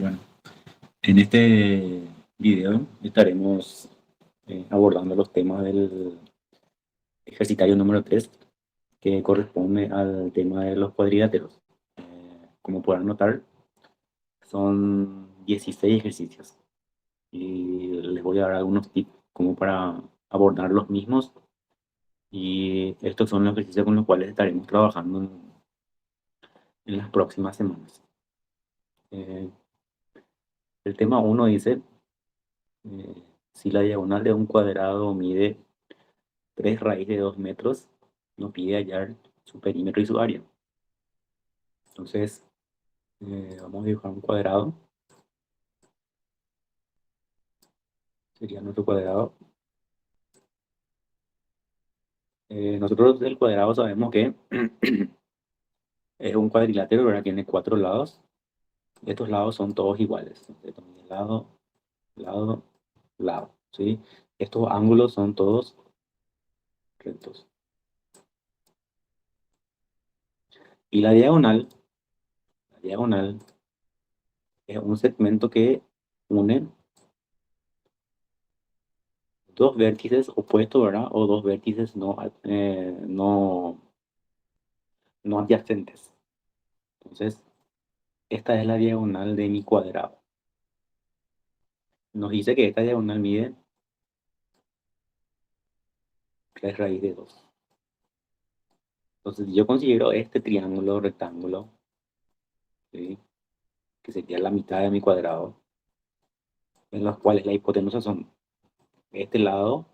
Bueno, en este video estaremos abordando los temas del ejercitario número 3 que corresponde al tema de los cuadriláteros. Como podrán notar, son 16 ejercicios y les voy a dar algunos tips como para abordar los mismos, y estos son los ejercicios con los cuales estaremos trabajando en las próximas semanas. Eh, el tema uno dice, si la diagonal de un cuadrado mide 3 raíz de 2 metros, nos pide hallar su perímetro y su área. Entonces, vamos a dibujar un cuadrado. Sería nuestro cuadrado. Nosotros del cuadrado sabemos que es un cuadrilátero, ¿verdad? Tiene 4 lados. Estos lados son todos iguales. Entonces, lado, lado, lado, ¿sí? Estos ángulos son todos rectos. Y la diagonal es un segmento que une dos vértices opuestos, ¿verdad? O dos vértices no adyacentes. Entonces, esta es la diagonal de mi cuadrado. Nos dice que esta diagonal mide 3 raíz de 2. Entonces, si yo considero este triángulo rectángulo, ¿sí?, que sería la mitad de mi cuadrado, en los cuales la hipotenusa son este lado,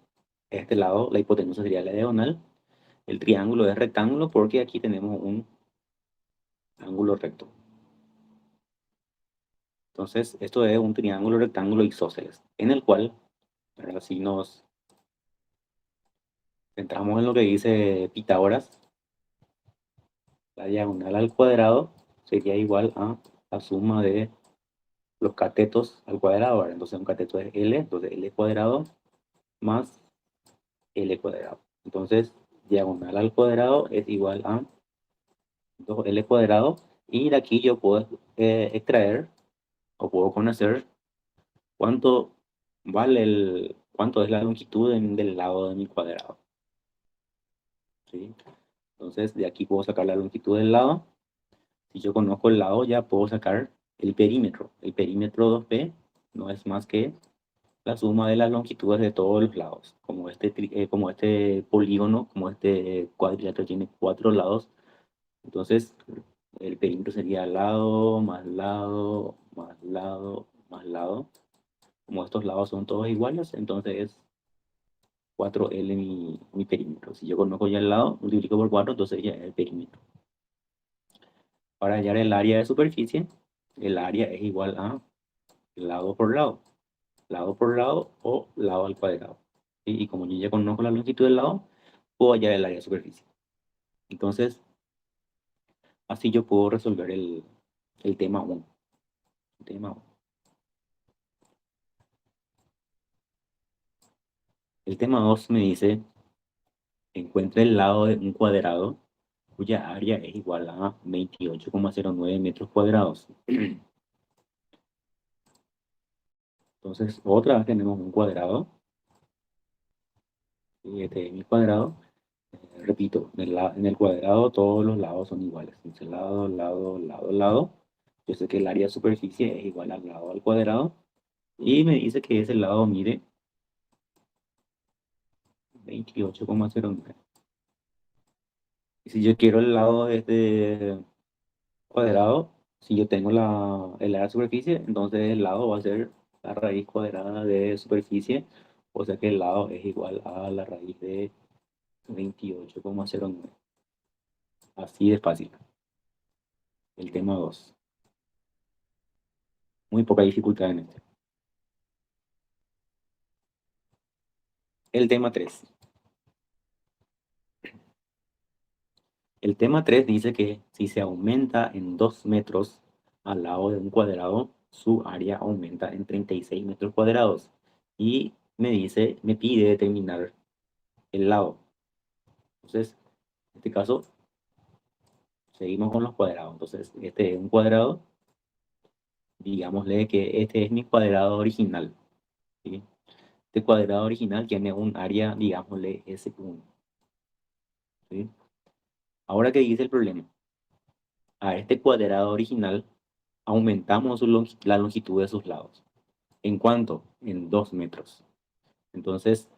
la hipotenusa sería la diagonal. El triángulo es rectángulo porque aquí tenemos un ángulo recto. Entonces, esto es un triángulo rectángulo isósceles, en el cual, ahora si nos centramos en lo que dice Pitágoras, la diagonal al cuadrado sería igual a la suma de los catetos al cuadrado. ¿Verdad? Entonces un cateto es L, entonces L cuadrado más L cuadrado. Entonces diagonal al cuadrado es igual a 2L cuadrado. Y de aquí yo puedo extraer o puedo conocer cuánto cuánto es la longitud del lado de mi cuadrado, ¿sí? Entonces de aquí puedo sacar la longitud del lado. Si yo conozco el lado, ya puedo sacar el perímetro. El perímetro 2P no es más que la suma de las longitudes de todos los lados. Como este polígono, como este cuadrilátero tiene 4 lados, entonces el perímetro sería lado, más lado, más lado, más lado. Como estos lados son todos iguales, entonces es 4L mi perímetro. Si yo conozco ya el lado, multiplico por 4, entonces ya es el perímetro. Para hallar el área de superficie, el área es igual a lado por lado o lado al cuadrado. ¿Sí? Y como yo ya conozco la longitud del lado, puedo hallar el área de superficie. Entonces, así yo puedo resolver el tema 1. El tema 1. El tema 2 me dice, encuentre el lado de un cuadrado cuya área es igual a 28,09 metros cuadrados. Entonces, otra vez tenemos un cuadrado. Y este es mi cuadrado. Repito, en el cuadrado todos los lados son iguales. Entonces, lado, lado, lado, lado. Yo sé que el área de superficie es igual al lado al cuadrado. Y me dice que ese lado mide 28,09. Y si yo quiero el lado de este cuadrado, si yo tengo el área de superficie, entonces el lado va a ser la raíz cuadrada de superficie. O sea que el lado es igual a la raíz de 28,09. Así de fácil. El tema 2. Muy poca dificultad en este. El tema 3. El tema 3 dice que si se aumenta en 2 metros al lado de un cuadrado, su área aumenta en 36 metros cuadrados. Y me pide determinar el lado. Entonces, en este caso, seguimos con los cuadrados. Entonces, este es un cuadrado. digámosle que este es mi cuadrado original, ¿sí? Este cuadrado original tiene un área, digámosle, S1, ¿sí? Ahora que dice el problema, a este cuadrado original aumentamos la longitud de sus lados. ¿En cuánto? En 2 metros. Entonces,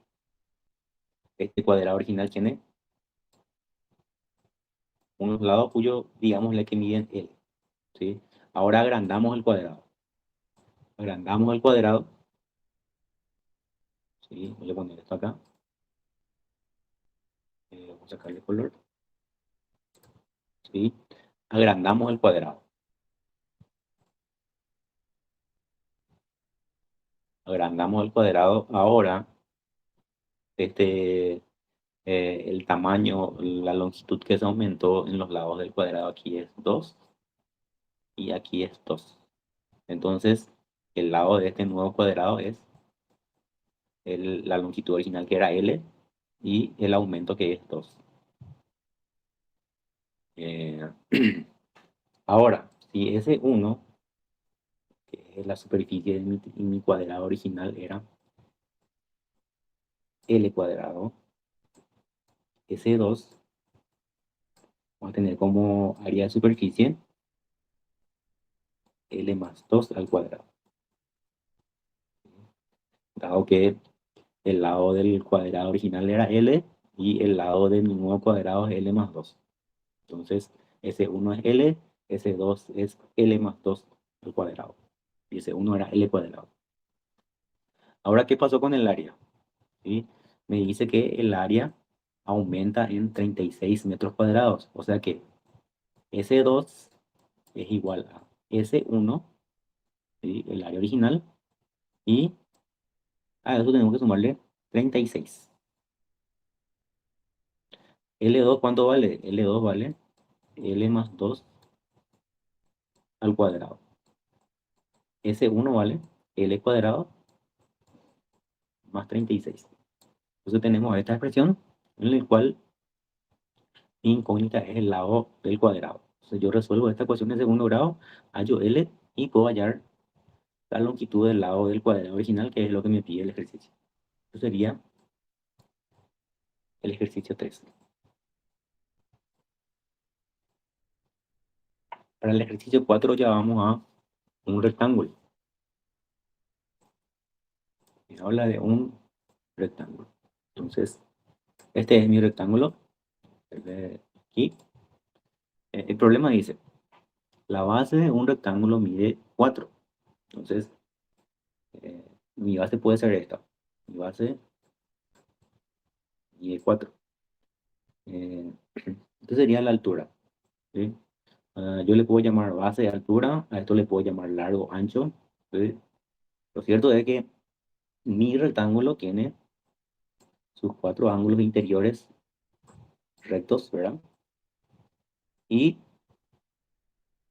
este cuadrado original tiene unos lados cuyos, digámosle que miden L, ¿sí? Ahora agrandamos el cuadrado. Agrandamos el cuadrado, ¿sí? Voy a poner esto acá. Vamos a sacarle color, ¿sí? Agrandamos el cuadrado. Agrandamos el cuadrado. Ahora, el tamaño, la longitud que se aumentó en los lados del cuadrado aquí es 2 y aquí es 2. Entonces, el lado de este nuevo cuadrado es la longitud original que era L y el aumento que es 2. Eh, Ahora, si ese 1, que es la superficie de mi cuadrado original, era L cuadrado, ese 2 vamos a tener como área de superficie L más 2 al cuadrado. Dado que el lado del cuadrado original era L y el lado de mi nuevo cuadrado es L más 2. Entonces, ese 1 es L, ese 2 es L más 2 al cuadrado. Y ese 1 era L cuadrado. Ahora, ¿qué pasó con el área? ¿Sí? Me dice que el área aumenta en 36 metros cuadrados. O sea que ese 2 es igual a ese 1, ¿sí? El área original, y a eso tenemos que sumarle 36. L2, ¿cuánto vale? L2 vale L más 2 al cuadrado. S1 vale L cuadrado más 36. Entonces tenemos esta expresión en la cual mi incógnita es el lado del cuadrado. Entonces yo resuelvo esta ecuación de segundo grado, hallo L y puedo hallar la longitud del lado del cuadrado original, que es lo que me pide el ejercicio. Eso sería el ejercicio 3. Para el ejercicio 4 ya vamos a un rectángulo. Me habla de un rectángulo. Entonces, este es mi rectángulo. Aquí. El problema dice, la base de un rectángulo mide 4. Entonces, mi base puede ser esta. Mi base mide 4. Esta sería la altura, ¿sí? Yo le puedo llamar base de altura, a esto le puedo llamar largo, ancho, ¿sí? Lo cierto es que mi rectángulo tiene sus 4 ángulos interiores rectos, ¿verdad? Y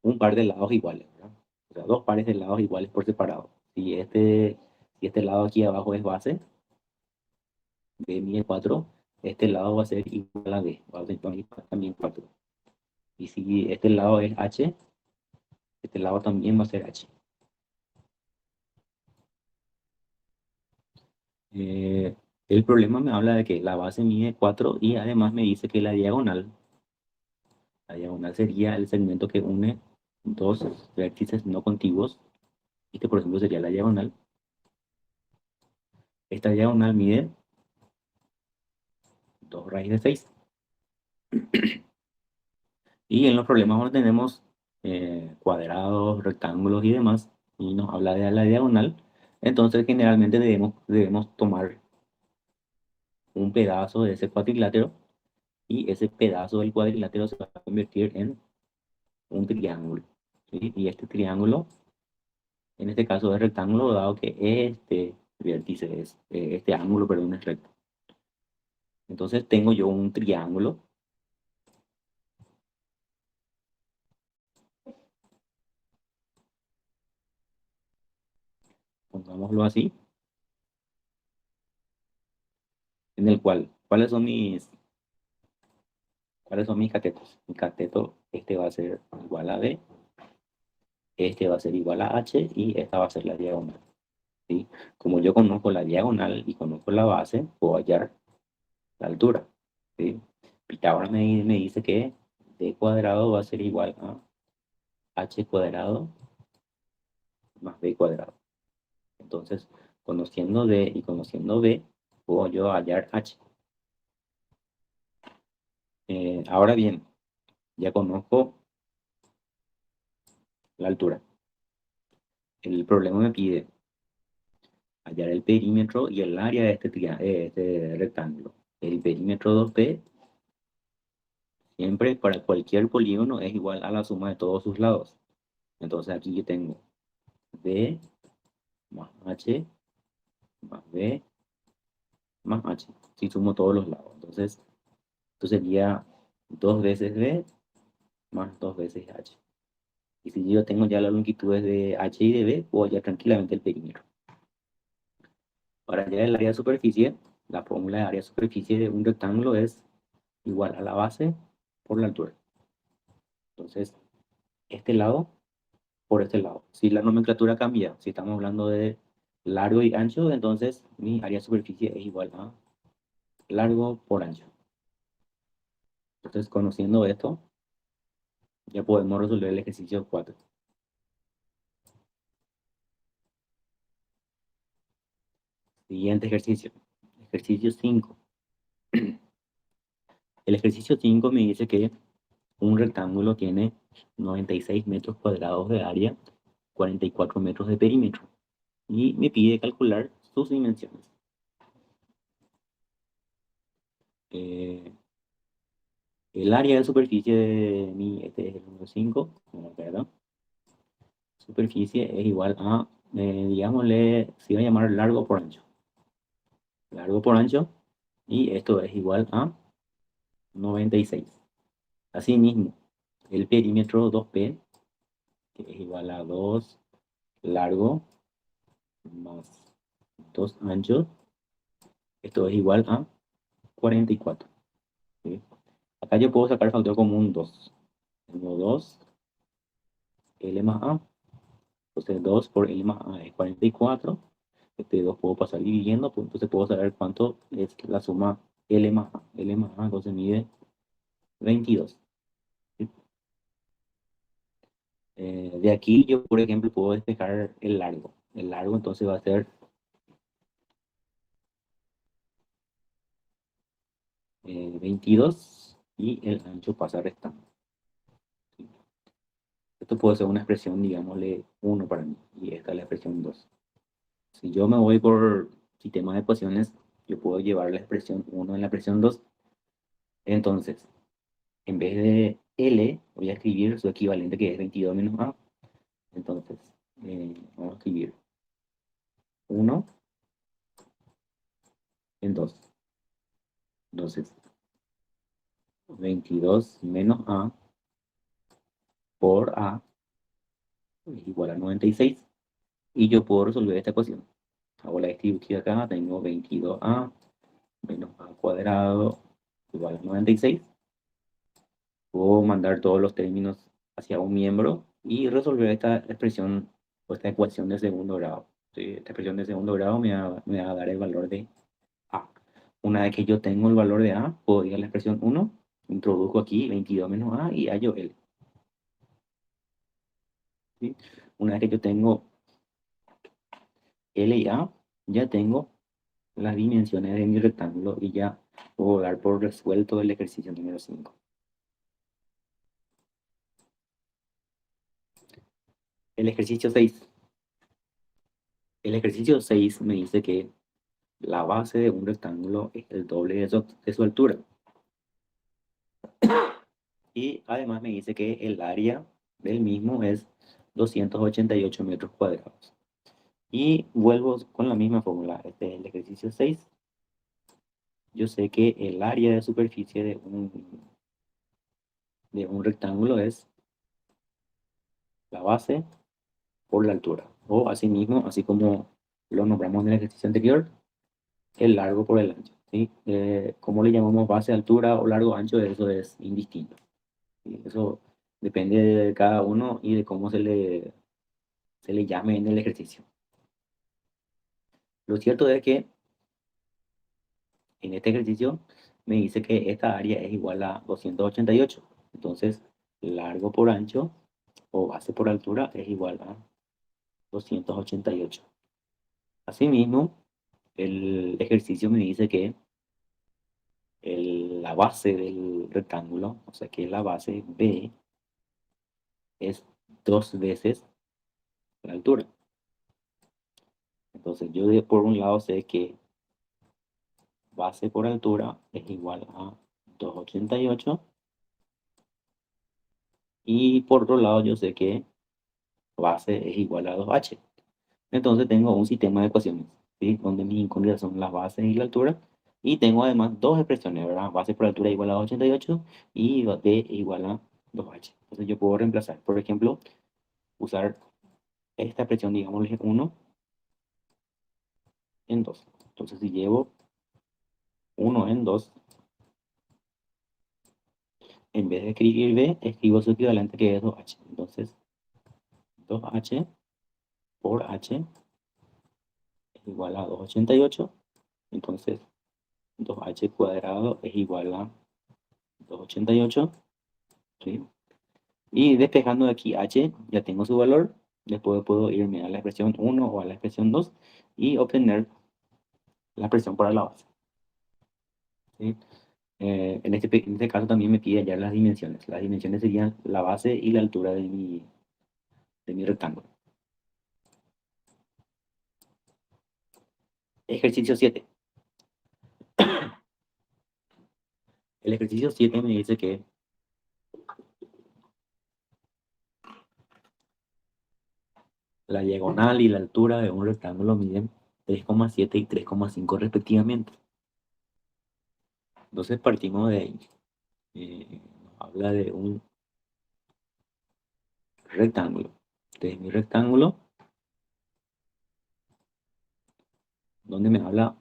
un par de lados iguales, ¿verdad? O sea, dos pares de lados iguales por separado. Si este lado aquí abajo es base, B mide 4, este lado va a ser igual a B, va a ser también 4. Y si este lado es H, este lado también va a ser H. Eh, el problema me habla de que la base mide 4 y además me dice que la diagonal sería el segmento que une dos vértices no contiguos. Este, por ejemplo, sería la diagonal. Esta diagonal mide 2 raíz de 6. Y en los problemas donde tenemos cuadrados, rectángulos y demás, y nos habla de la diagonal, entonces generalmente debemos tomar un pedazo de ese cuadrilátero y ese pedazo del cuadrilátero se va a convertir en un triángulo, ¿sí? Y este triángulo, en este caso es rectángulo, dado que este vértice este ángulo, perdón, es recto. Entonces tengo yo un triángulo, pongámoslo así, en el cual, ¿cuáles son mis catetos? Mi cateto, este va a ser igual a B, este va a ser igual a h y esta va a ser la diagonal, ¿sí? Como yo conozco la diagonal y conozco la base, puedo hallar la altura, ¿sí? Pitágoras me dice que d cuadrado va a ser igual a h cuadrado más b cuadrado. Entonces, conociendo d y conociendo b, puedo yo hallar h. Ahora bien, ya conozco la altura. El problema me pide hallar el perímetro y el área de este rectángulo. El perímetro 2p siempre para cualquier polígono es igual a la suma de todos sus lados. Entonces aquí yo tengo b más h más b más h. Si sumo todos los lados. Entonces, esto sería 2 veces b más 2 veces h. Y si yo tengo ya las longitudes de h y de b, puedo hallar tranquilamente el perímetro. Para hallar el área de superficie, la fórmula de área de superficie de un rectángulo es igual a la base por la altura. Entonces, este lado por este lado. Si la nomenclatura cambia, si estamos hablando de largo y ancho, entonces mi área de superficie es igual a largo por ancho. Entonces, conociendo esto, ya podemos resolver el ejercicio 4. Siguiente ejercicio. Ejercicio 5. El ejercicio 5 me dice que un rectángulo tiene 96 metros cuadrados de área, 44 metros de perímetro. Y me pide calcular sus dimensiones. Eh, el área de superficie de este es el número 5, ¿verdad? Superficie es igual a, digámosle, se va a llamar largo por ancho. Largo por ancho, y esto es igual a 96. Asimismo, el perímetro 2p, que es igual a 2 largo más 2 ancho, esto es igual a 44. ¿Sí? Acá yo puedo sacar factor común 2. Tengo 2, L más A. Entonces 2 por L más A es 44. Este 2 puedo pasar dividiendo, pues entonces puedo saber cuánto es la suma L más A. L más A entonces mide 22. ¿Sí? De aquí yo, por ejemplo, puedo despejar el largo. El largo entonces va a ser 22 y el ancho pasa restando. ¿Sí? Esto puede ser una expresión, digámosle, 1 para mí, y esta es la expresión 2. Si yo me voy por sistema de ecuaciones, yo puedo llevar la expresión 1 en la expresión 2. Entonces, en vez de L, voy a escribir su equivalente que es 22 menos A. Entonces, vamos a escribir 1 en 2. Entonces, 22 menos A por A es igual a 96. Y yo puedo resolver esta ecuación. Hago la distribución acá, tengo 22A menos A cuadrado igual a 96. Puedo mandar todos los términos hacia un miembro y resolver esta expresión o esta ecuación de segundo grado. ¿Sí? Esta expresión de segundo grado me va a dar el valor de A. Una vez que yo tengo el valor de A, puedo ir a la expresión 1, introduzco aquí 22 menos A y hallo L. ¿Sí? Una vez que yo tengo L y A, ya tengo las dimensiones de mi rectángulo y ya puedo dar por resuelto el ejercicio número 5. El ejercicio 6. El ejercicio 6 me dice que la base de un rectángulo es el doble de su altura. Y además me dice que el área del mismo es 288 metros cuadrados. Y vuelvo con la misma fórmula. Este es el ejercicio 6. Yo sé que el área de superficie de un rectángulo es la base por la altura. O asimismo, así como lo nombramos en el ejercicio anterior, el largo por el ancho. ¿Sí? ¿Cómo le llamamos base, altura o largo, ancho? Eso es indistinto. ¿Sí? Eso depende de cada uno y de cómo se le se le llame en el ejercicio. Lo cierto es que en este ejercicio me dice que esta área es igual a 288. Entonces, largo por ancho o base por altura es igual a 288. Asimismo, el ejercicio me dice que la base del rectángulo, o sea que la base B es dos veces la altura. Entonces yo por un lado sé que base por altura es igual a 288 y por otro lado yo sé que base es igual a 2h. Entonces tengo un sistema de ecuaciones, ¿sí? Donde mis incógnitas son las bases y la altura. Y tengo además dos expresiones, ¿verdad? Base por altura igual a 288 y b igual a 2h. Entonces yo puedo reemplazar, por ejemplo, usar esta expresión, digamos, 1 en 2. Entonces si llevo 1 en 2, en vez de escribir b, escribo su equivalente que es 2h. Entonces 2h por h es igual a 288. Entonces 2h cuadrado es igual a 288. ¿Sí? Y despejando de aquí h, ya tengo su valor. Después puedo irme a la expresión 1 o a la expresión 2 y obtener la expresión para la base. ¿Sí? En este caso también me pide hallar las dimensiones. Las dimensiones serían la base y la altura de mi rectángulo. Ejercicio 7. El ejercicio 7 me dice que la diagonal y la altura de un rectángulo miden 3,7 y 3,5 respectivamente. Entonces partimos de ahí. Habla de un rectángulo. De mi rectángulo, donde me habla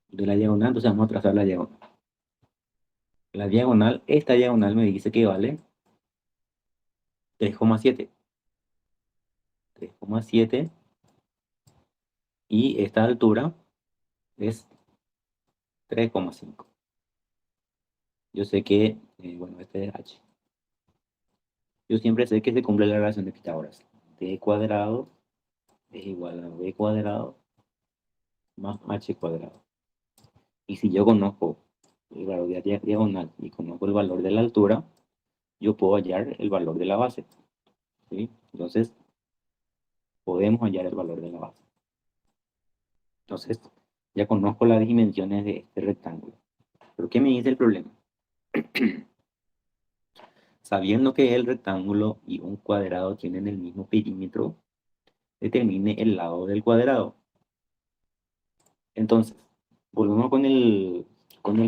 de la diagonal, entonces vamos a trazar la diagonal. La diagonal, esta diagonal me dice que vale 3,7. 3,7 y esta altura es 3,5. Yo sé que, bueno, este es h. Yo siempre sé que se cumple la relación de Pitágoras. D cuadrado es igual a b cuadrado más h cuadrado. Y si yo conozco el valor de la diagonal y conozco el valor de la altura, yo puedo hallar el valor de la base. ¿Sí? Entonces, podemos hallar el valor de la base. Entonces, ya conozco las dimensiones de este rectángulo. ¿Pero qué me dice el problema? Sabiendo que el rectángulo y un cuadrado tienen el mismo perímetro, determine el lado del cuadrado. Entonces, volvemos con el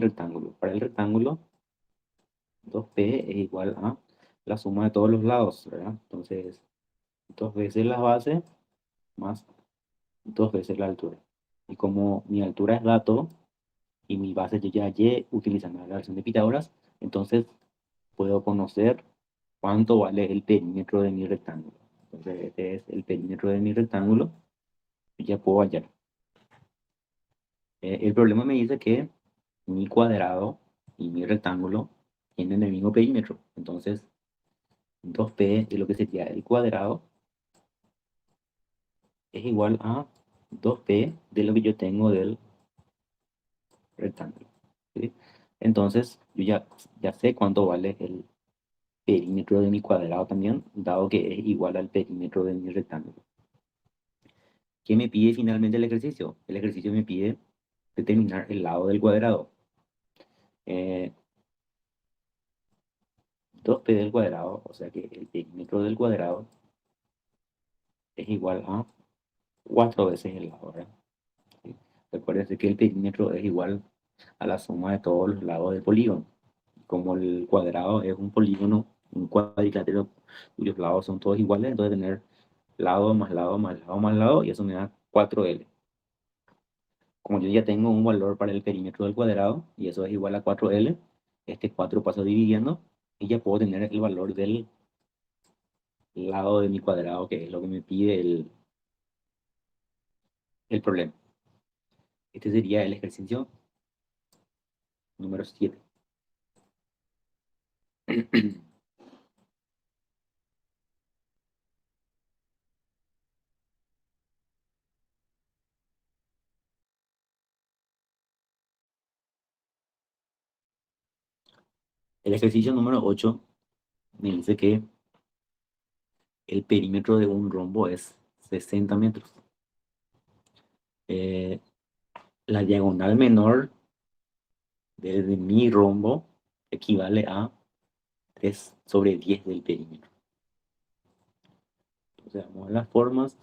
rectángulo. Para el rectángulo, 2p es igual a la suma de todos los lados, ¿verdad? Entonces, 2 veces la base más 2 veces la altura. Y como mi altura es dato y mi base yo ya hallé utilizando la relación de Pitágoras, entonces puedo conocer cuánto vale el perímetro de mi rectángulo. Entonces, este es el perímetro de mi rectángulo y ya puedo hallar. El problema me dice que mi cuadrado y mi rectángulo tienen el mismo perímetro. Entonces, 2p de lo que sería el cuadrado es igual a 2p de lo que yo tengo del rectángulo. ¿Sí? Entonces, yo ya sé cuánto vale el perímetro de mi cuadrado también, dado que es igual al perímetro de mi rectángulo. ¿Qué me pide finalmente el ejercicio? El ejercicio me pide determinar el lado del cuadrado. 2p del cuadrado, o sea que el perímetro del cuadrado es igual a 4 veces el lado, ¿verdad? ¿Sí? Recuerden que el perímetro es igual a la suma de todos los lados del polígono. Como el cuadrado es un polígono, un cuadrilátero cuyos lados son todos iguales, entonces tener lado más lado más lado más lado, y eso me da 4L. Como yo ya tengo un valor para el perímetro del cuadrado, y eso es igual a 4L, este 4 paso dividiendo, y ya puedo tener el valor del lado de mi cuadrado, que es lo que me pide el problema. Este sería el ejercicio número 7. El ejercicio número 8 me dice que el perímetro de un rombo es 60 metros. Eh, la diagonal menor desde mi rombo equivale a 3/10 del perímetro. O sea, vamos a las formas.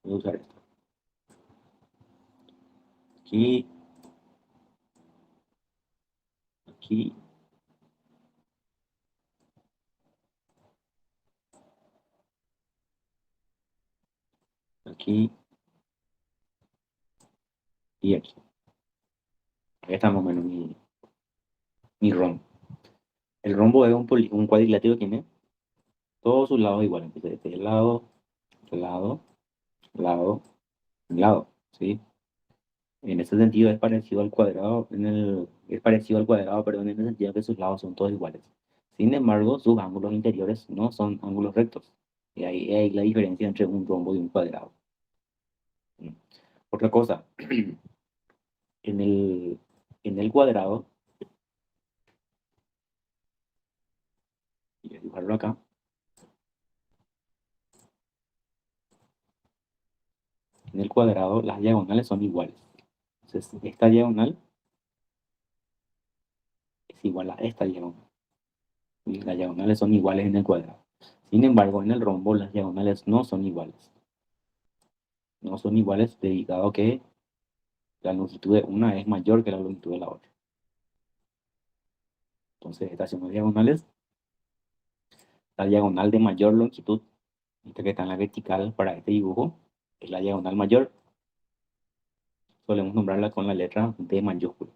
Voy a usar esto. Aquí, aquí, aquí y aquí. Acá está más o menos mi rombo. El rombo es un cuadrilátero que tiene todos sus lados iguales. Entonces, este lado, lado, lado, lado, ¿sí? En ese sentido es parecido al cuadrado, es parecido al cuadrado, perdón, en el sentido que sus lados son todos iguales. Sin embargo, sus ángulos interiores no son ángulos rectos. Y ahí hay la diferencia entre un rombo y un cuadrado. ¿Sí? Otra cosa, en el cuadrado, voy a dibujarlo acá, en el cuadrado las diagonales son iguales. Entonces, esta diagonal es igual a esta diagonal. Y las diagonales son iguales en el cuadrado. Sin embargo, en el rombo las diagonales no son iguales. No son iguales debido a que la longitud de una es mayor que la longitud de la otra. Entonces, estas son las diagonales. La diagonal de mayor longitud, esta que está en la vertical para este dibujo, es la diagonal mayor. Solemos nombrarla con la letra D mayúscula.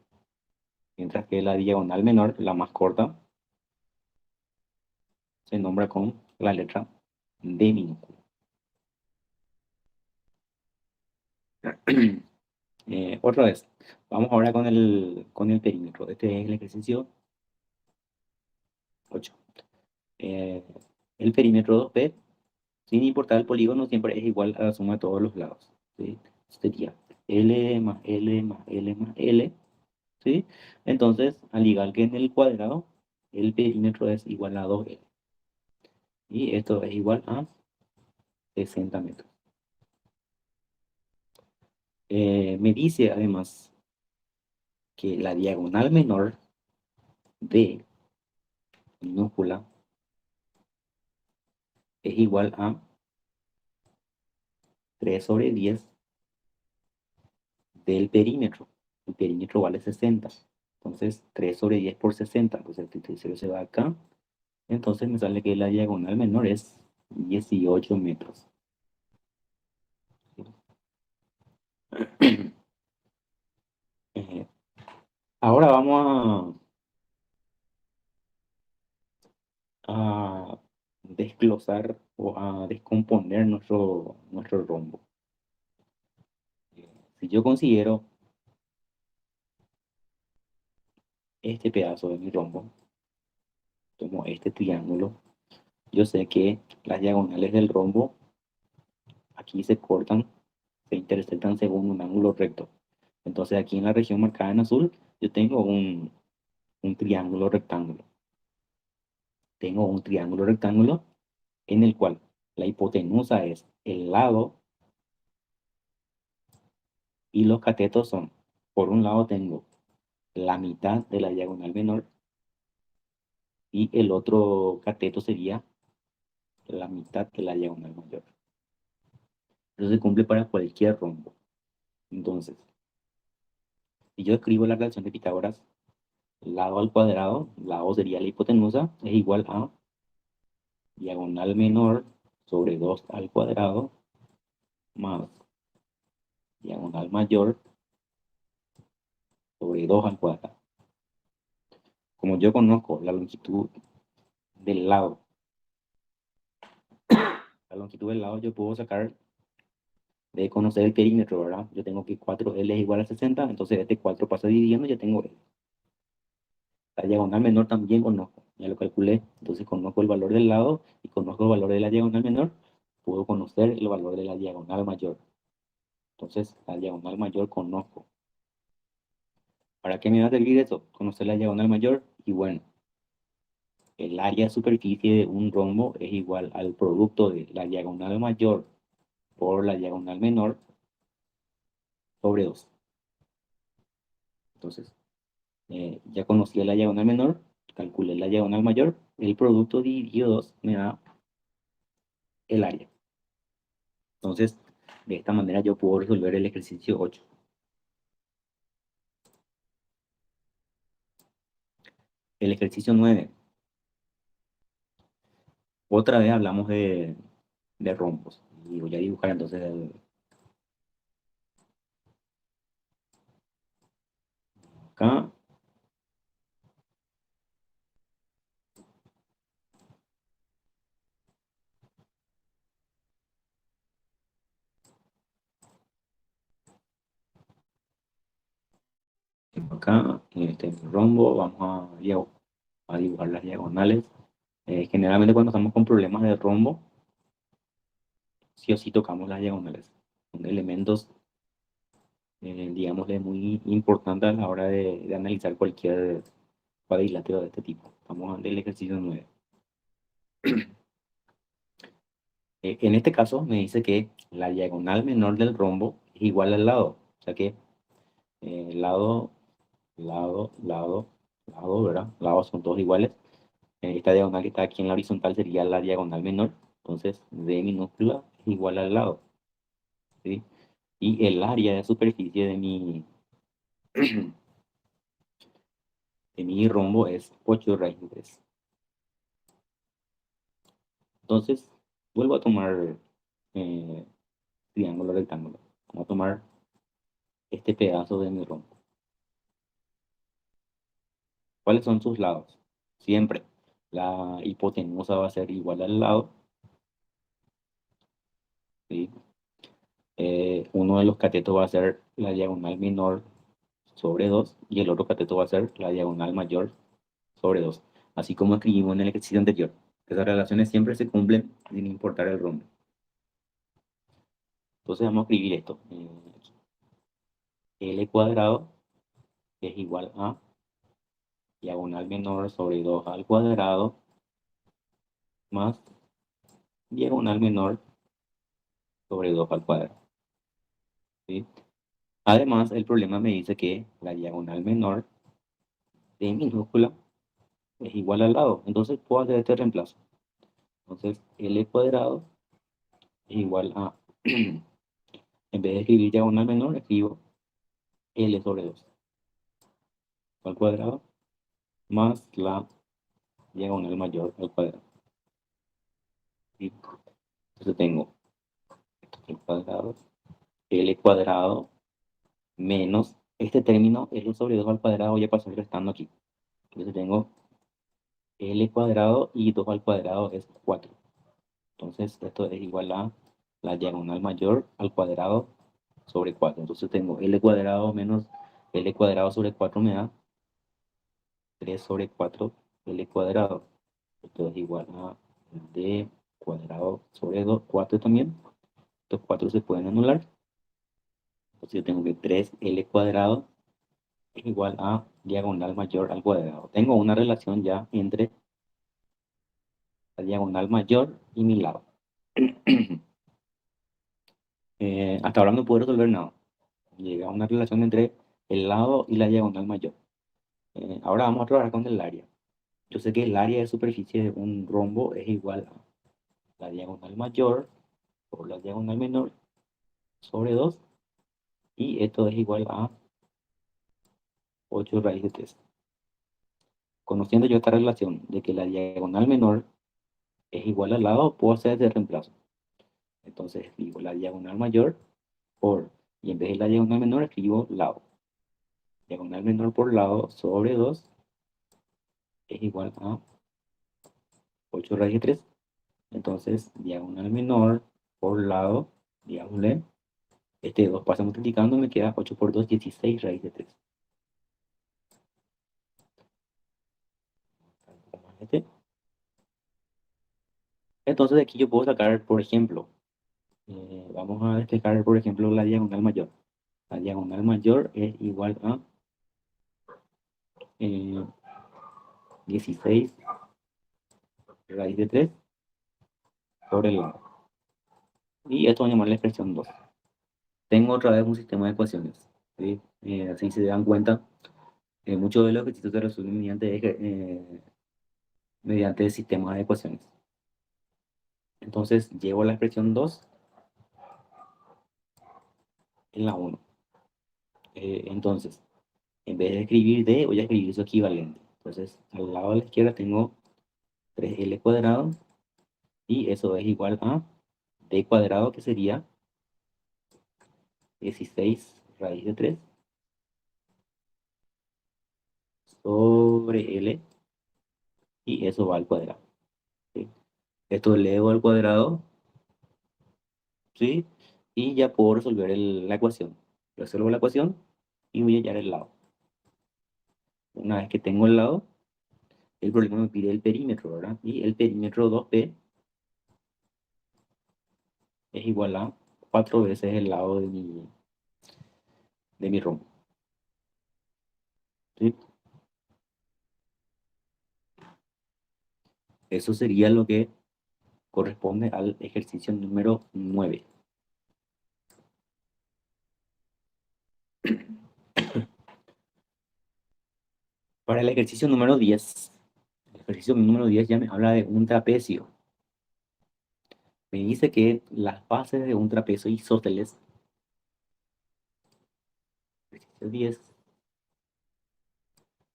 Mientras que la diagonal menor, la más corta, se nombra con la letra D minúscula. Otra vez, vamos ahora con el perímetro. Este es el ejercicio 8. Eh, el perímetro 2P, sin importar el polígono, siempre es igual a la suma de todos los lados. ¿Sí? Sería L más L más L más L. ¿Sí? Entonces, al igual que en el cuadrado, el perímetro es igual a 2L. Y esto es igual a 60 metros. Me dice además que la diagonal menor de minúscula es igual a 3/10 del perímetro. El perímetro vale 60. Entonces, 3/10 por 60. Entonces, el 0 se va acá. Entonces, me sale que la diagonal menor es 18 metros. Eh, ahora vamos a desglosar o a descomponer nuestro rombo. Si yo considero este pedazo de mi rombo, como este triángulo, yo sé que las diagonales del rombo aquí se cortan, se intersectan según un ángulo recto. Entonces aquí en la región marcada en azul, yo tengo un triángulo rectángulo. Tengo un triángulo rectángulo en el cual la hipotenusa es el lado y los catetos son, por un lado tengo la mitad de la diagonal menor y el otro cateto sería la mitad de la diagonal mayor. Eso se cumple para cualquier rombo. Entonces, si yo escribo la relación de Pitágoras, lado al cuadrado, lado sería la hipotenusa, es igual a diagonal menor sobre 2 al cuadrado más diagonal mayor sobre 2 al cuadrado. Como yo conozco la longitud del lado la longitud del lado yo puedo sacar de conocer el perímetro, ¿verdad? Yo tengo que 4L es igual a 60, entonces este 4 pasa dividiendo, ya tengo L. La diagonal menor también conozco, ya lo calculé, entonces conozco el valor del lado y conozco el valor de la diagonal menor, puedo conocer el valor de la diagonal mayor. Entonces, la diagonal mayor conozco. ¿Para qué me va a servir eso? Conocer la diagonal mayor y bueno, el área de superficie de un rombo es igual al producto de la diagonal mayor por la diagonal menor sobre 2. Entonces, ya conocí la diagonal menor, calculé la diagonal mayor, el producto dividido 2 me da el área. Entonces, de esta manera yo puedo resolver el ejercicio 8. El ejercicio 9. Otra vez hablamos de rombos. Y voy a dibujar entonces acá. Acá, en este rombo, vamos a dibujar las diagonales. Generalmente cuando estamos con problemas de rombo, sí o sí tocamos las diagonales. Son elementos, digamos, muy importantes a la hora de analizar cualquier cuadrilátero de este tipo. Vamos al ejercicio 9. En este caso me dice que la diagonal menor del rombo es igual al lado. O sea que lado, lado, ¿verdad? Lados son todos iguales. Esta diagonal que está aquí en la horizontal sería la diagonal menor. Entonces, D minúscula es igual al lado. ¿Sí? Y el área de superficie de mi rombo es 8 raíz de 3. Entonces, vuelvo a tomar eh, triángulo rectángulo. Vamos a tomar este pedazo de mi rombo. ¿Cuáles son sus lados? Siempre la hipotenusa va a ser igual al lado. ¿Sí? Uno de los catetos va a ser la diagonal menor sobre 2 y el otro cateto va a ser la diagonal mayor sobre 2, así como escribimos en el ejercicio anterior. Esas relaciones siempre se cumplen sin importar el rombo. Entonces vamos a escribir esto. L cuadrado es igual a diagonal menor sobre 2 al cuadrado más diagonal menor sobre 2 al cuadrado. ¿Sí? Además, el problema me dice que la diagonal menor de minúscula es igual al lado. Entonces puedo hacer este reemplazo. Entonces, L cuadrado es igual a, en vez de escribir diagonal menor, escribo L sobre 2 al cuadrado más la diagonal mayor al cuadrado. ¿Sí? Entonces tengo el cuadrado, L cuadrado menos este término, L sobre 2 al cuadrado, voy a pasar restando aquí. Entonces tengo L cuadrado y 2 al cuadrado es 4. Entonces esto es igual a la diagonal mayor al cuadrado sobre 4. Entonces tengo L cuadrado menos L cuadrado sobre 4 me da 3 sobre 4 L cuadrado. Esto es igual a D cuadrado sobre 2, 4 también. Estos 4 se pueden anular. Entonces yo tengo que 3L cuadrado es igual a diagonal mayor al cuadrado. Tengo una relación ya entre la diagonal mayor y mi lado. Hasta ahora no puedo resolver nada. Llega a una relación entre el lado y la diagonal mayor. Ahora vamos a trabajar con el área. Yo sé que el área de superficie de un rombo es igual a la diagonal mayor por la diagonal menor sobre 2 y esto es igual a 8 raíz de 3. Conociendo yo esta relación de que la diagonal menor es igual al lado, puedo hacer ese reemplazo. Entonces escribo la diagonal mayor por, y en vez de la diagonal menor escribo lado. Diagonal menor por lado sobre 2 es igual a 8 raíz de 3. Entonces, diagonal menor por lado, diagonal, este 2 pasa multiplicando, me queda 8 por 2 16 raíz de 3. Este. Entonces, aquí yo puedo sacar, por ejemplo, vamos a despejar, por ejemplo, la diagonal mayor. La diagonal mayor es igual a 16 raíz de 3 sobre el lado. Y esto va a llamar la expresión 2. Tengo otra vez un sistema de ecuaciones. ¿Sí? Así se dan cuenta, muchos de los ejercicios se resuelven mediante sistemas de ecuaciones. Entonces, llevo la expresión 2 en la 1. Entonces, en vez de escribir D, voy a escribir su equivalente. Entonces, al lado de la izquierda tengo 3L cuadrado y eso es igual a D cuadrado, que sería 16 raíz de 3 sobre L, y eso va al cuadrado. ¿Sí? Esto elevo al cuadrado, ¿sí? Y ya puedo resolver la ecuación. Resuelvo la ecuación y voy a hallar el lado. Una vez que tengo el lado, el problema me pide el perímetro, ¿verdad? Y el perímetro 2P es igual a 4 veces el lado de mi rombo. ¿Sí? Eso sería lo que corresponde al ejercicio número 9. Para el ejercicio número 10, el ejercicio número 10 ya me habla de un trapecio. Me dice que las bases de un trapecio isósceles, ejercicio 10,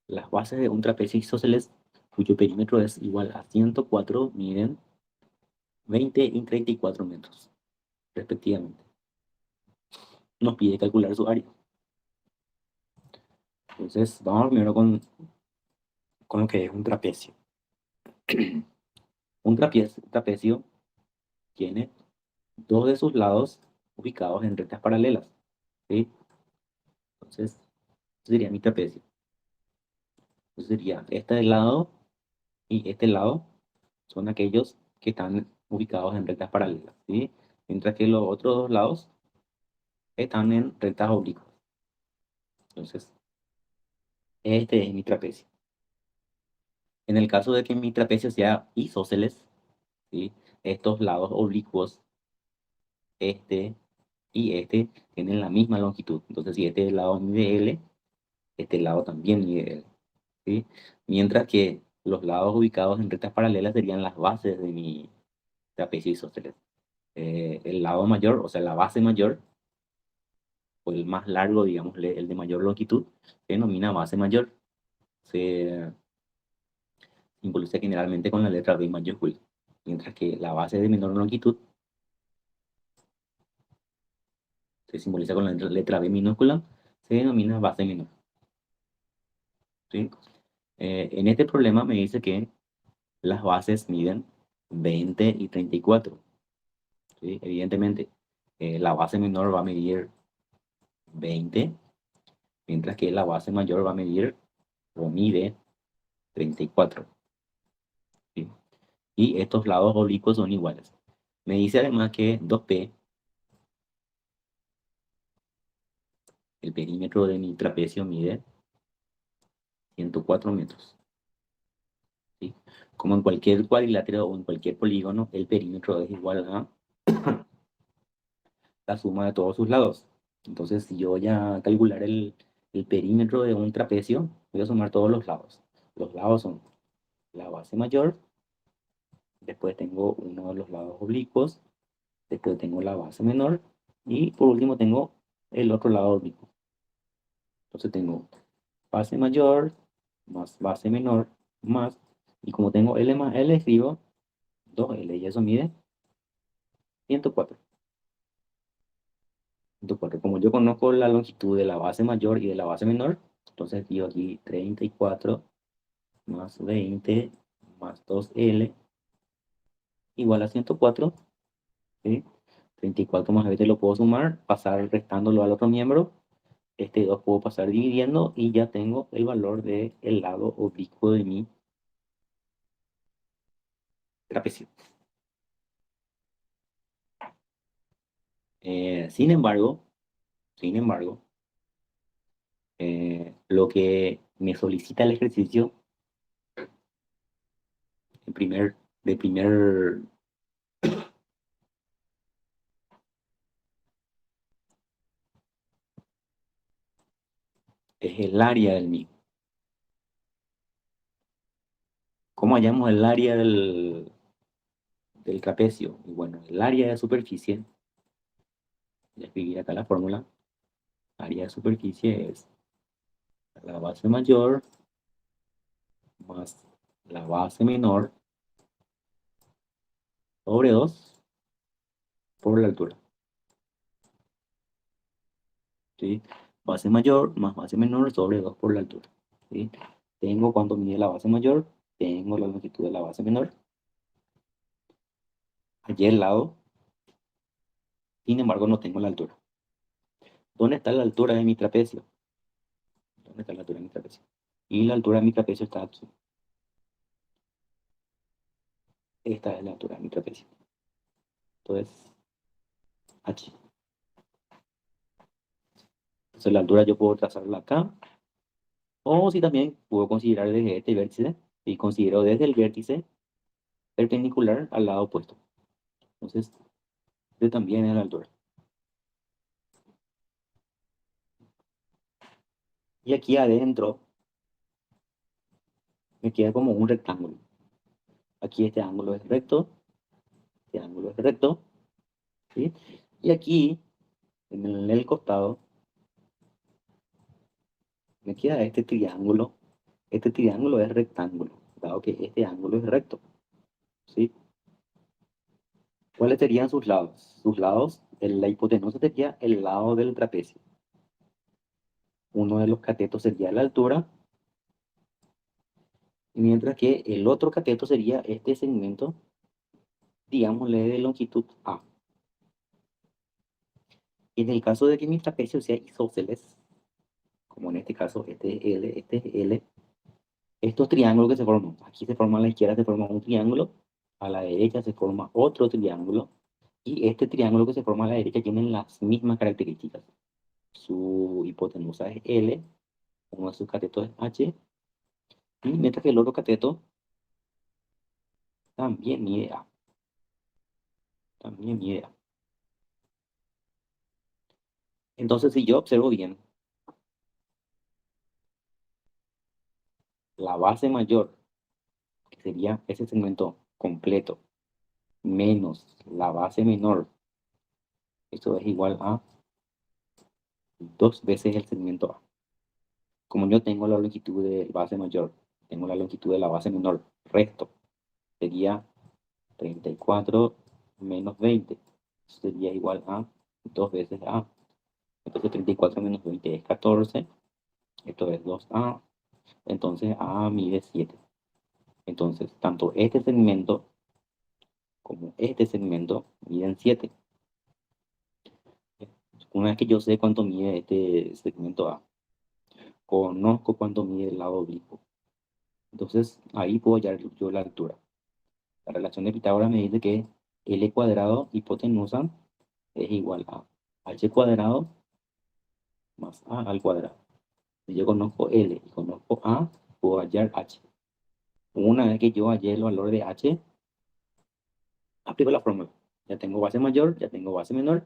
las bases de un trapecio isósceles cuyo perímetro es igual a 104, miden 20 y 34 metros, respectivamente. Nos pide calcular su área. Entonces, vamos primero con lo que es un trapecio. Un trapecio tiene dos de sus lados ubicados en rectas paralelas. ¿Sí? Entonces, este sería mi trapecio. Entonces sería este lado y este lado son aquellos que están ubicados en rectas paralelas, ¿sí? Mientras que los otros dos lados están en rectas oblicuas. Entonces, este es mi trapecio. En el caso de que mi trapecio sea isósceles, ¿sí? Estos lados oblicuos, este y este, tienen la misma longitud. Entonces, si este lado mide L, este lado también mide L, ¿sí? Mientras que los lados ubicados en rectas paralelas serían las bases de mi trapecio isósceles. El lado mayor, o sea, la base mayor, o el más largo, digamos, el de mayor longitud, se denomina base mayor. Se simboliza generalmente con la letra B mayúscula, mientras que la base de menor longitud se simboliza con la letra B minúscula, se denomina base menor. ¿Sí? En este problema me dice que las bases miden 20 y 34. ¿Sí? Evidentemente, la base menor va a medir 20, mientras que la base mayor va a medir o mide 34. ¿Sí? Y estos lados oblicuos son iguales. Me dice además que 2P, el perímetro de mi trapecio, mide 104 metros. ¿Sí? Como en cualquier cuadrilátero o en cualquier polígono, el perímetro es igual a la suma de todos sus lados. Entonces, si yo voy a calcular el perímetro de un trapecio, voy a sumar todos los lados. Los lados son la base mayor, después tengo uno de los lados oblicuos, después tengo la base menor y por último tengo el otro lado oblicuo. Entonces tengo base mayor más base menor más, y como tengo L más L, escribo 2L y eso mide 104. 104. Como yo conozco la longitud de la base mayor y de la base menor, entonces digo aquí 34 más 20 más 2L igual a 104, ¿sí? 34 más 20 lo puedo sumar, pasar restándolo al otro miembro. Este 2 puedo pasar dividiendo y ya tengo el valor del lado oblicuo de mi trapecio. Sin embargo, sin embargo, lo que me solicita el ejercicio de primer es el área del mismo. ¿Cómo hallamos el área del trapecio? Y bueno, el área de superficie, voy a escribir acá la fórmula, área de superficie es la base mayor más la base menor sobre 2 por la altura, ¿sí? Base mayor más base menor sobre 2 por la altura, ¿sí? Tengo cuánto mide la base mayor, tengo la longitud de la base menor, allí al lado, sin embargo no tengo la altura. ¿Dónde está la altura de mi trapecio? ¿Dónde está la altura de mi trapecio? Y la altura de mi trapecio está aquí. Esta es la altura de mi trapecio. Entonces, H. Entonces la altura yo puedo trazarla acá. O si también puedo considerar desde este vértice. Y considero desde el vértice perpendicular al lado opuesto. Entonces, este también es la altura. Y aquí adentro me queda como un rectángulo. Aquí este ángulo es recto. Este ángulo es recto. ¿Sí? Y aquí, en el costado, me queda este triángulo. Este triángulo es rectángulo, dado que este ángulo es recto, ¿sí? ¿Cuáles serían sus lados? Sus lados, la hipotenusa sería el lado del trapecio. Uno de los catetos sería la altura, mientras que el otro cateto sería este segmento, digámosle de longitud A. En el caso de que mi trapecio sea isósceles, como en este caso este es L, estos triángulos que se forman, aquí se forma a la izquierda, se forma un triángulo, a la derecha se forma otro triángulo, y este triángulo que se forma a la derecha tienen las mismas características. Su hipotenusa es L, uno de sus catetos es H, y mientras que el otro cateto también mide A, también mide A. Entonces, si yo observo bien, la base mayor, que sería ese segmento completo, menos la base menor, esto es igual a 2 veces el segmento A. Como yo tengo la longitud de base mayor, tengo la longitud de la base menor, resto, sería 34 menos 20. Sería igual a 2 veces A. Entonces 34 menos 20 es 14. Esto es 2A. Entonces A mide 7. Entonces tanto este segmento como este segmento miden 7. Una vez que yo sé cuánto mide este segmento A, conozco cuánto mide el lado oblicuo. Entonces ahí puedo hallar yo la altura. La relación de Pitágoras me dice que L cuadrado hipotenusa es igual a H cuadrado más A al cuadrado. Si yo conozco L y conozco A, puedo hallar H. Una vez que yo hallé el valor de H, aplico la fórmula. Ya tengo base mayor, ya tengo base menor,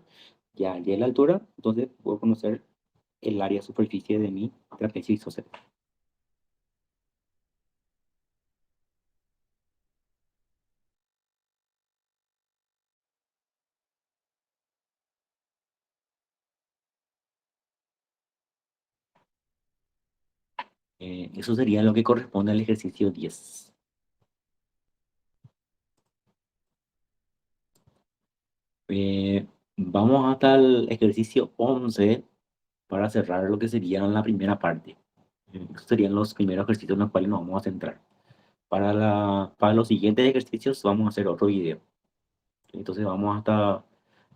ya hallé la altura, entonces puedo conocer el área superficie de mi trapecio isósceles. Eso sería lo que corresponde al ejercicio 10. Eh, Vamos hasta el ejercicio 11 para cerrar lo que sería la primera parte. Estos serían los primeros ejercicios en los cuales nos vamos a centrar. Para los siguientes ejercicios vamos a hacer otro video. Entonces vamos hasta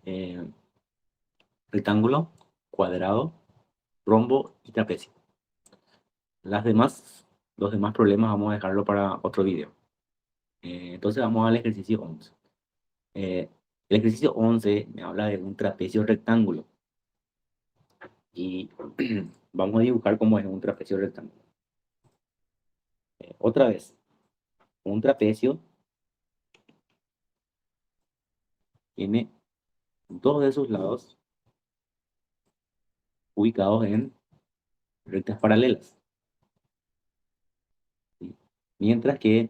eh, rectángulo, cuadrado, rombo y trapecio. Los demás problemas vamos a dejarlo para otro video. Entonces vamos al ejercicio 11. El ejercicio 11 me habla de un trapecio rectángulo y vamos a dibujar cómo es un trapecio rectángulo. Otra vez, un trapecio tiene dos de sus lados ubicados en rectas paralelas, ¿sí? Mientras que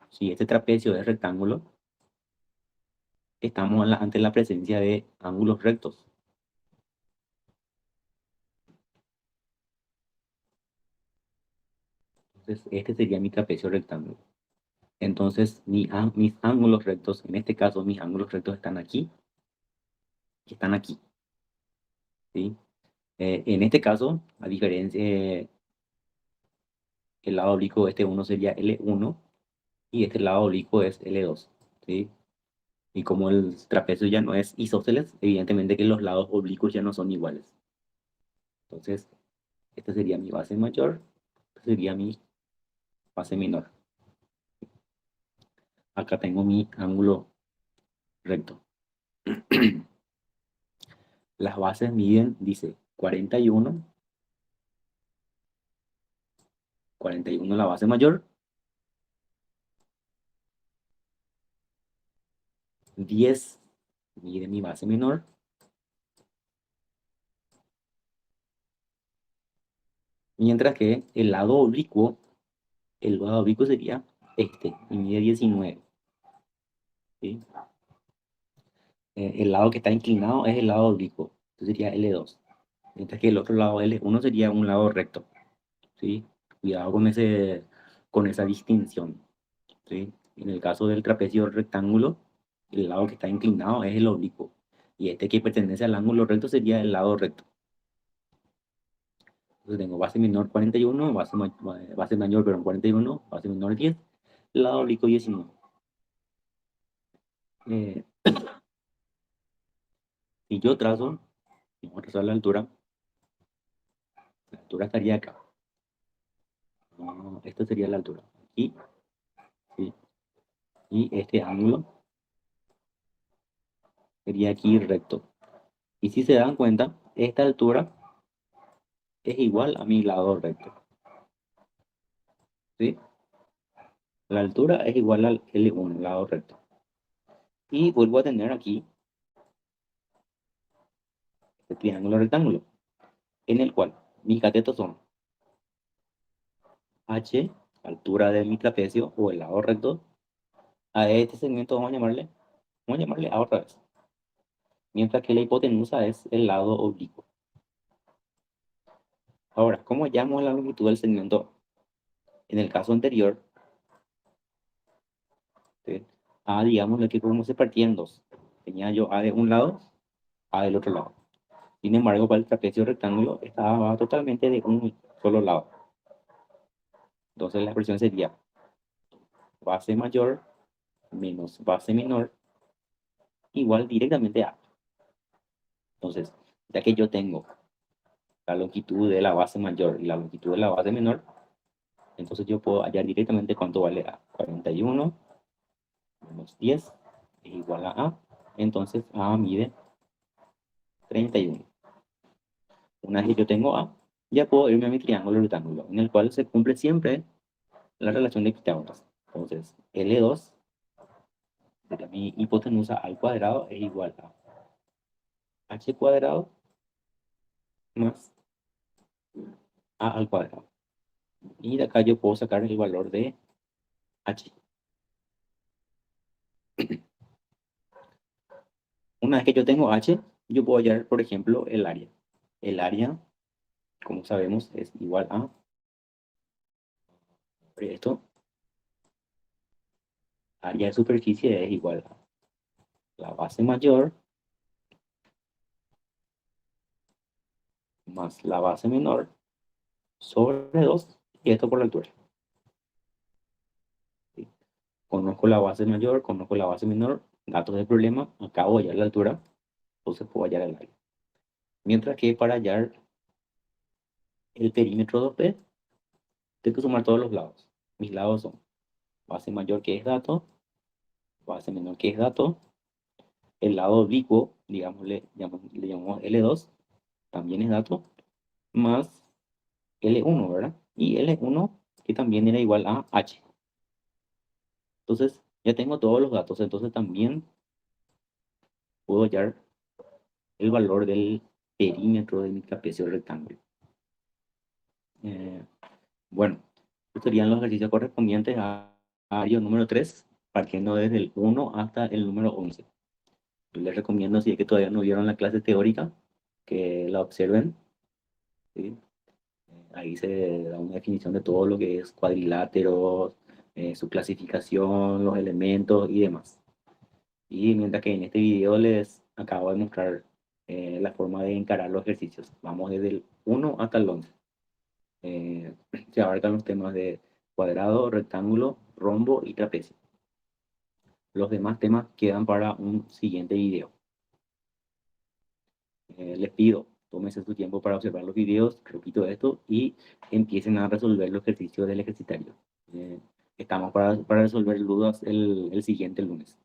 si este trapecio es rectángulo, estamos ante la presencia de ángulos rectos. Entonces, este sería mi trapecio rectángulo. Entonces, mis ángulos rectos, en este caso, mis ángulos rectos están aquí y están aquí, ¿sí? En este caso, a diferencia, el lado oblicuo de este uno sería L1 y este lado oblicuo es L2, ¿sí? Y como el trapecio ya no es isósceles, evidentemente que los lados oblicuos ya no son iguales. Entonces, esta sería mi base mayor, esta sería mi base menor. Acá tengo mi ángulo recto. Las bases miden, dice 41, 41 la base mayor, 10 mide mi base menor, mientras que el lado oblicuo sería este, y mide 19, ¿sí? El lado que está inclinado es el lado oblicuo, entonces sería L2, mientras que el otro lado L1 sería un lado recto, ¿sí? Cuidado con esa distinción, ¿sí? En el caso del trapecio rectángulo, el lado que está inclinado es el oblicuo, y este que pertenece al ángulo recto sería el lado recto. Entonces tengo base menor 41, base mayor, perdón, 41, base menor 10, lado oblicuo 19. Eh, si yo trazo, vamos a trazar la altura estaría acá. No, esta sería la altura. Aquí, ¿sí? Y este ángulo sería aquí recto. Y si se dan cuenta, esta altura es igual a mi lado recto, ¿sí? La altura es igual al L1, lado recto. Y vuelvo a tener aquí el triángulo rectángulo, en el cual mis catetos son H, altura de mi trapecio o el lado recto. A este segmento vamos a llamarle A otra vez. Mientras que la hipotenusa es el lado oblicuo. Ahora, ¿cómo llamo la longitud del segmento? En el caso anterior, ¿sí? A, digamos, que como se partía en dos. Tenía yo A de un lado, A del otro lado. Sin embargo, para el trapecio rectángulo estaba totalmente de un solo lado. Entonces la expresión sería base mayor menos base menor igual directamente a. Entonces, ya que yo tengo la longitud de la base mayor y la longitud de la base menor, entonces yo puedo hallar directamente cuánto vale A. 41 menos 10 es igual a A. Entonces A mide 31. Una vez que yo tengo A, ya puedo irme a mi triángulo rectángulo, en el cual se cumple siempre la relación de Pitágoras. Entonces, L2 de mi hipotenusa al cuadrado es igual a h cuadrado más a al cuadrado. Y de acá yo puedo sacar el valor de h. Una vez que yo tengo h, yo puedo hallar, por ejemplo, el área. El área, como sabemos, es igual a esto. Área de superficie es igual a la base mayor más la base menor sobre 2 y esto por la altura. ¿Sí? Conozco la base mayor, conozco la base menor, datos del problema, acá voy a hallar la altura, entonces puedo hallar el área. Mientras que para hallar el perímetro 2P, tengo que sumar todos los lados. Mis lados son base mayor que es dato, base menor que es dato, el lado oblicuo, digamos, le llamamos L2, también es dato, más L1, ¿verdad? Y L1 que también era igual a H. Entonces, ya tengo todos los datos, entonces también puedo hallar el valor del perímetro de mi trapecio rectángulo. Eh, bueno, estos serían los ejercicios correspondientes a área número 3, partiendo desde el 1 hasta el número 11. Yo les recomiendo, si es que todavía no vieron la clase teórica, que la observen, ¿sí? Ahí se da una definición de todo lo que es cuadriláteros, su clasificación, los elementos y demás. Y mientras que en este video les acabo de mostrar la forma de encarar los ejercicios. Vamos desde el 1 hasta el 11. Se abarcan los temas de cuadrado, rectángulo, rombo y trapecio. Los demás temas quedan para un siguiente video. Les pido, tómense su tiempo para observar los videos, repito esto, y empiecen a resolver los ejercicios del ejercitario. Estamos para resolver dudas el siguiente lunes.